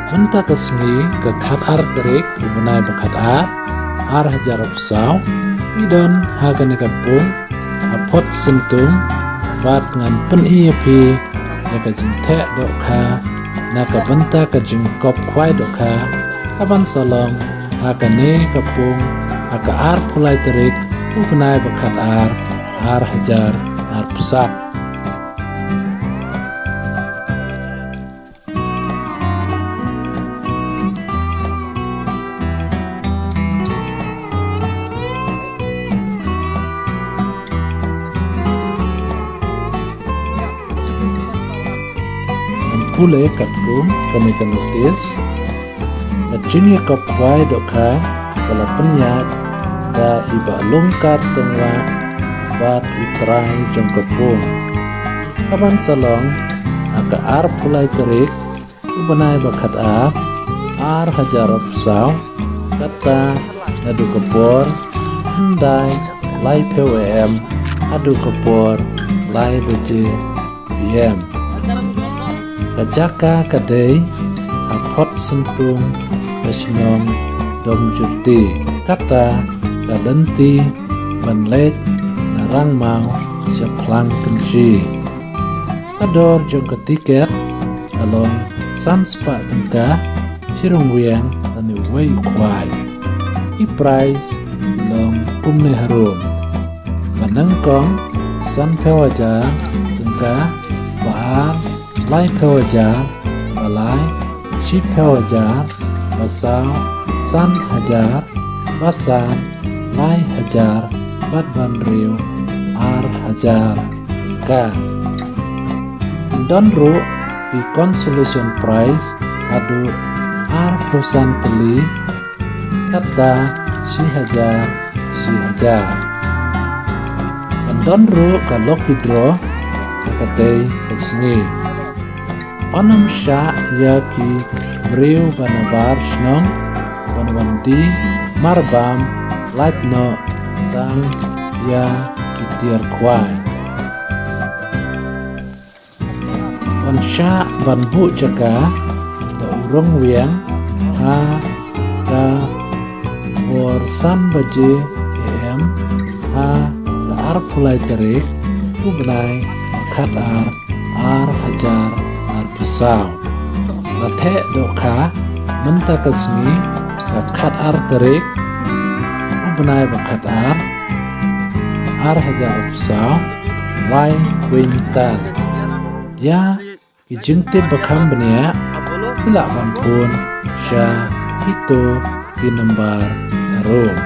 Menta kesmi ke kat ar terik ubunai bekat ar hajar pesau midon hagan kapung apot sentum bat ngan pen pi naka jingte dokha naka benta ka jingkop kwai dokha kaban salong hakane kapung haka ar pulai terik ubunai bekat ar hajar ar pesak. Pule katkum kami notis jini kop kwai dokha pala penyak da iba lungkar tengwa bat itrai jong kapung kaban salong aka ar pulai terik ubanai bakat ar hajar pesau kata adu kapor hendai lai pwm adu kapor lai beje bm kajaka kadai apot sentung kasnong dom jurti kata kadenti banlet narang mau seplang kenci kador jong ketiket along sanspa tengka sirung wiang tani wei kwai i price long kumne harum manangkong san kawaja tengka baal lai kawajar, balai, si kawajar, basau, san hajar, basan, lai hajar, bat banriu, ar hajar, ka. Donru di consolation prize adu ar posan teli, kata si hajar, Donru ka lucky draw, kakatei kesni. Onam sya yaki beriu banabar snong banwandi marbam lightno tang ya itiar kwai on sya banbu jaka da urong wiang ha da san baje am ha da ar pulai terik ubnai makat ar hajar pesau lathe dokha menta kasmi kat ar terik ubnai bakat ar hajar pesau lai wintal ya kijingte bakam benia ila bampun sya itu di nembar harum.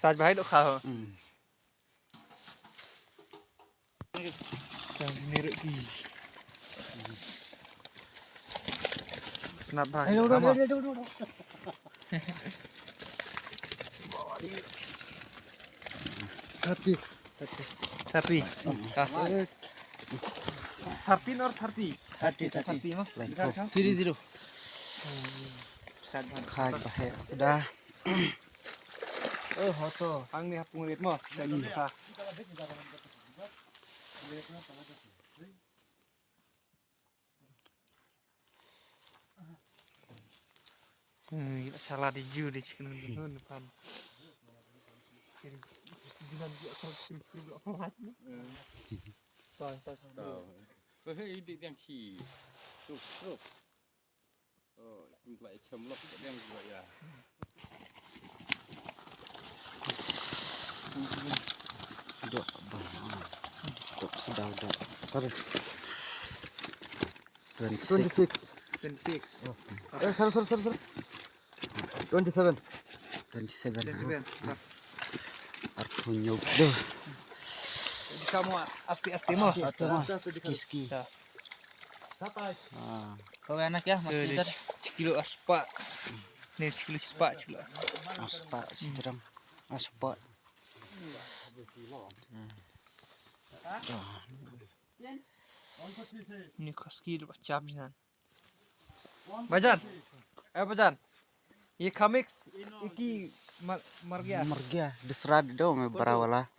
साज भाई दो खाओ niru ki kenapa Ayo udah. Hati. Thirty. Thirty or 30? Thirty mah. 30. Khai bahe sudah. Hoto. Ang ni hapung rit mo. Salah di ju di sini depan. Jangan dia kalau kiri apa lagi? Có thấy đi đang chỉ sụp sụp lại chầm lấp đang vậy à Dok sudah. Sorry. 26. 26. Sorry. 27. 27. 27. Aku nyuk deh. Kamu asti mo. Ski. Kau enak ya Mas Peter. Sekilo aspa. Nih sekilo aspa sekilo. Aspa sejerang. Aspa. Ini kos sekilo bacap jan. Bajan. Bajan. Ye comics iki margia. Margia desrad do me barawala.